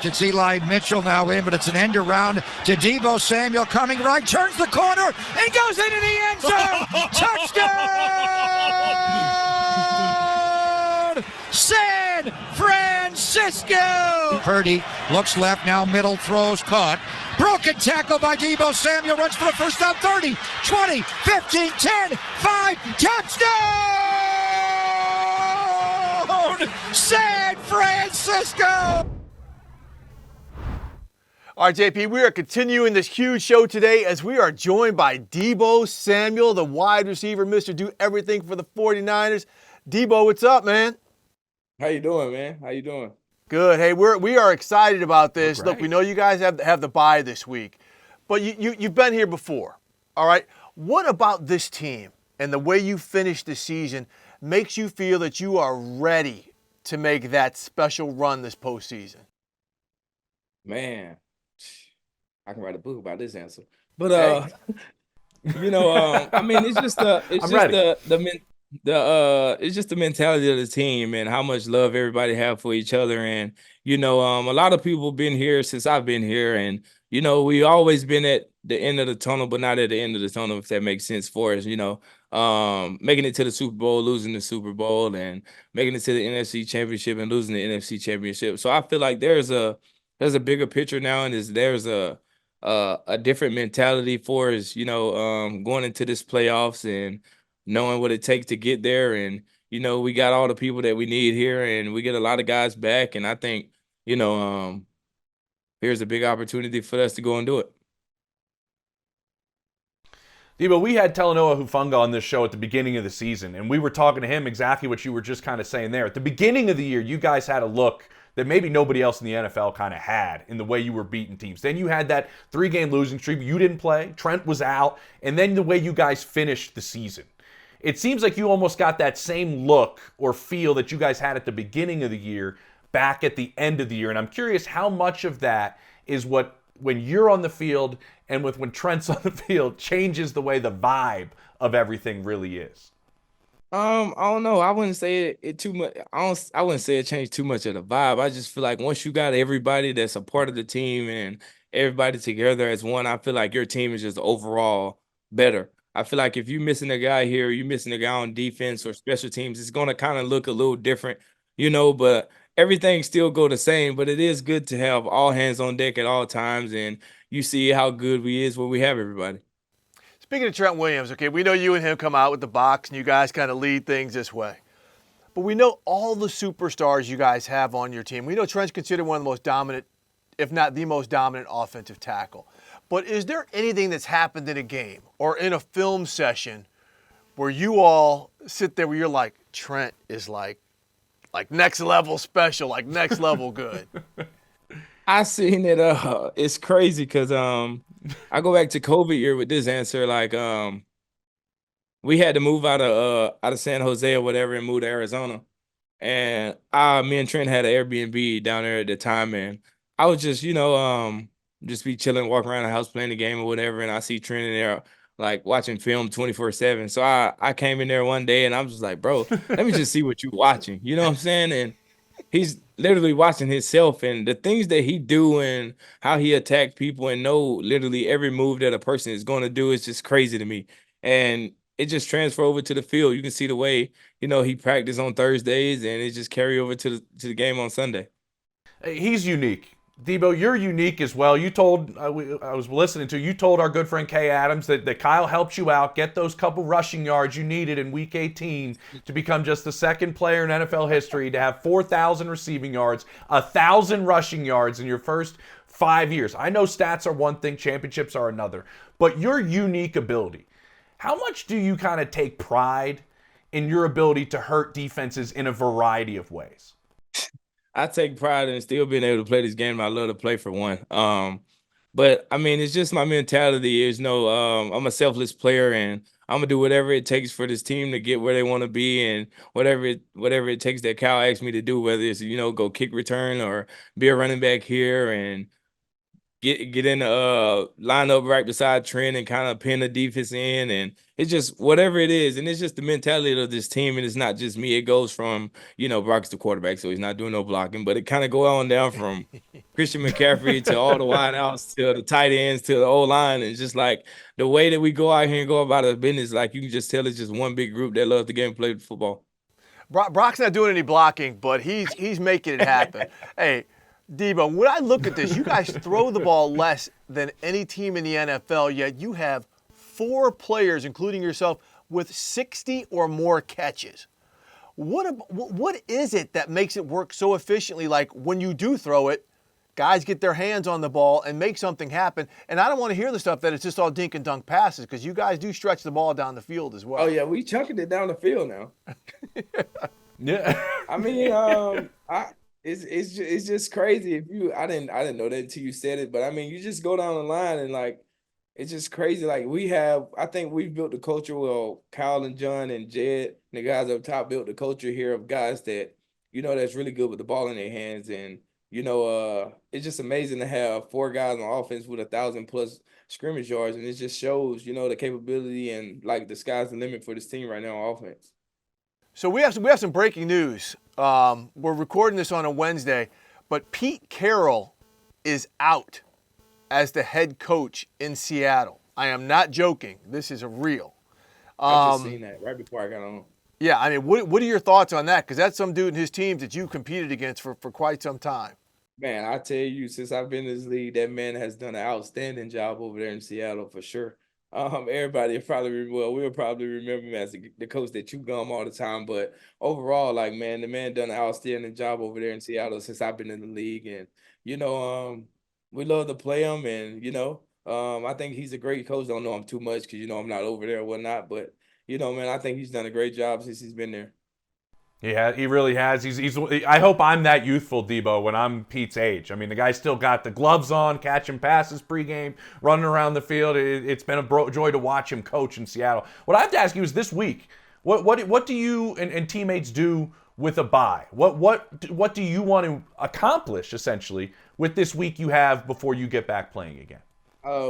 It's Eli Mitchell now in, but it's an end around to Deebo Samuel coming right, turns the corner, and goes into the end zone. Touchdown! San Francisco! Purdy looks left, now middle, throws, caught. Broken tackle by Deebo Samuel, runs for the first down, 30, 20, 15, 10, 5, touchdown! San Francisco! All right, JP, we are continuing this huge show today as we are joined by Deebo Samuel, the wide receiver, Mr. Do Everything for the 49ers. Deebo, what's up, man? How you doing, man? How you doing? Good. Hey, we are excited about this. Look, we know you guys have the bye this week, but you've been here before, all right? What about this team and the way you finished the season makes you feel that you are ready to make that special run this postseason? Man, I can write a book about this answer. But I mean, it's just the mentality of the team and how much love everybody have for each other. And a lot of people been here since I've been here, and we always been at the end of the tunnel, but not at the end of the tunnel, if that makes sense for us. Making it to the Super Bowl, losing the Super Bowl, and making it to the NFC Championship and losing the NFC Championship. So I feel like there's a bigger picture now, and there's a different mentality for us, going into this playoffs and knowing what it takes to get there. And, we got all the people that we need here, and we get a lot of guys back. And I think, here's a big opportunity for us to go and do it. Deebo, we had Talanoa Hufanga on this show at the beginning of the season, and we were talking to him exactly what you were just kind of saying there. At the beginning of the year, you guys had a look that maybe nobody else in the NFL kind of had in the way you were beating teams. Then you had that 3-game losing streak. You didn't play. Trent was out. And then the way you guys finished the season. It seems like you almost got that same look or feel that you guys had at the beginning of the year back at the end of the year. And I'm curious how much of that is what, when you're on the field and when Trent's on the field, changes the way the vibe of everything really is. I don't know. I wouldn't say it too much. I wouldn't say it changed too much of the vibe. I just feel like once you got everybody that's a part of the team and everybody together as one, I feel like your team is just overall better. I feel like if you're missing a guy here, you're missing a guy on defense or special teams, it's going to kind of look a little different, but everything still go the same. But it is good to have all hands on deck at all times, and you see how good we is when we have everybody. Speaking of Trent Williams, okay, we know you and him come out with the box and you guys kind of lead things this way. But we know all the superstars you guys have on your team. We know Trent's considered one of the most dominant, if not the most dominant offensive tackle. But is there anything that's happened in a game or in a film session where you all sit there where you're like, Trent is like next level special, like next level good? I seen it. It's crazy because I go back to COVID year with this answer. Like we had to move out of San Jose or whatever and move to Arizona, and me and Trent had an Airbnb down there at the time, and I was just just be chilling, walking around the house playing the game or whatever, and I see Trent in there like watching film 24/7. So I came in there one day and I was just like, bro, let me just see what you're watching. You know what I'm saying? And he's literally watching himself and the things that he do and how he attacked people and know literally every move that a person is going to do is just crazy to me. And it just transfer over to the field. You can see the way, he practiced on Thursdays and it just carry over to the game on Sunday. He's unique. Deebo, you're unique as well. You told, I was listening to, you told our good friend Kay Adams that Kyle helped you out, get those couple rushing yards you needed in Week 18 to become just the second player in NFL history to have 4,000 receiving yards, 1,000 rushing yards in your first 5 years. I know stats are one thing, championships are another, but your unique ability, how much do you kind of take pride in your ability to hurt defenses in a variety of ways? I take pride in still being able to play this game. I love to play for one. But I mean, it's just my mentality is I'm a selfless player and I'm gonna do whatever it takes for this team to get where they want to be and whatever it takes that Cal asks me to do, whether it's, go kick return or be a running back here. And get in the line up right beside Trent and kind of pin the defense in, and it's just whatever it is, and it's just the mentality of this team, and it's not just me. It goes from Brock's the quarterback, so he's not doing no blocking, but it kind of go on down from Christian McCaffrey to all the wideouts to the tight ends to the O line, and it's just like the way that we go out here and go about our business, like you can just tell it's just one big group that loves the game, play football. Brock's not doing any blocking, but he's making it happen. Hey, Deebo, when I look at this, you guys throw the ball less than any team in the NFL, yet you have 4 players, including yourself, with 60 or more catches. What is it that makes it work so efficiently? Like when you do throw it, guys get their hands on the ball and make something happen. And I don't want to hear the stuff that it's just all dink and dunk passes, because you guys do stretch the ball down the field as well. Oh yeah, we chunking it down the field now. Yeah. I mean, it's just crazy. I didn't know that until you said it, but I mean, you just go down the line and like it's just crazy. Like I think we've built the culture. Well, Kyle and John and Jed, the guys up top, built the culture here of guys that that's really good with the ball in their hands, and it's just amazing to have 4 guys on offense with 1,000+ scrimmage yards, and it just shows the capability and like the sky's the limit for this team right now on offense. So we have some breaking news. We're recording this on a Wednesday, but Pete Carroll is out as the head coach in Seattle. I am not joking. This is real. I just seen that right before I got on. Yeah, I mean, what are your thoughts on that? Because that's some dude in his team that you competed against for quite some time. Man, I tell you, since I've been in this league, that man has done an outstanding job over there in Seattle for sure. Everybody will probably remember him as the coach that chew gum all the time. But overall, like, man, the man done an outstanding job over there in Seattle since I've been in the league. And, we love to play him. And, I think he's a great coach. Don't know him too much because, I'm not over there or whatnot. But, man, I think he's done a great job since he's been there. Yeah, he really has. I hope I'm that youthful, Deebo, when I'm Pete's age. I mean, the guy's still got the gloves on, catching passes pregame, running around the field. It's been a joy to watch him coach in Seattle. What I have to ask you is this week, what do you and teammates do with a bye? What do you want to accomplish, essentially, with this week you have before you get back playing again?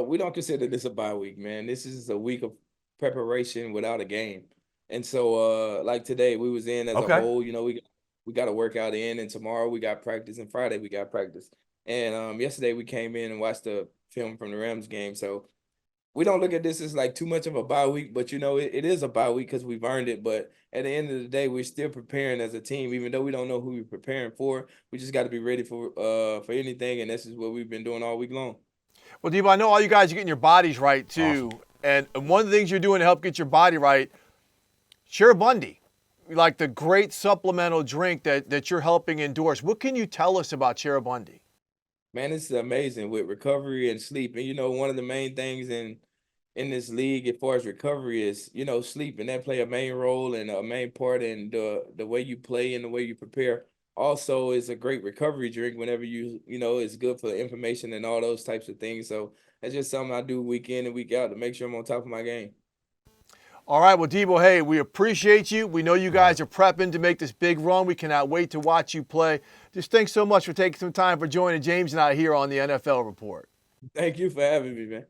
We don't consider this a bye week, man. This is a week of preparation without a game. And so, like today, we was in as a whole. We got a workout in, and tomorrow we got practice, and Friday we got practice. And yesterday we came in and watched the film from the Rams game. So we don't look at this as like too much of a bye week, but it is a bye week because we've earned it. But at the end of the day, we're still preparing as a team, even though we don't know who we're preparing for. We just got to be ready for anything, and this is what we've been doing all week long. Well, Deebo, I know all you guys are getting your bodies right too, awesome. And one of the things you're doing to help get your body right. Bundy, like the great supplemental drink that you're helping endorse. What can you tell us about Bundy? Man, it's amazing with recovery and sleep. And, one of the main things in this league as far as recovery is, sleep. And that play a main role and a main part in the way you play and the way you prepare. Also, is a great recovery drink whenever it's good for information and all those types of things. So that's just something I do week in and week out to make sure I'm on top of my game. All right, well, Deebo, hey, we appreciate you. We know you guys are prepping to make this big run. We cannot wait to watch you play. Just thanks so much for taking some time for joining James and I here on the NFL Report. Thank you for having me, man.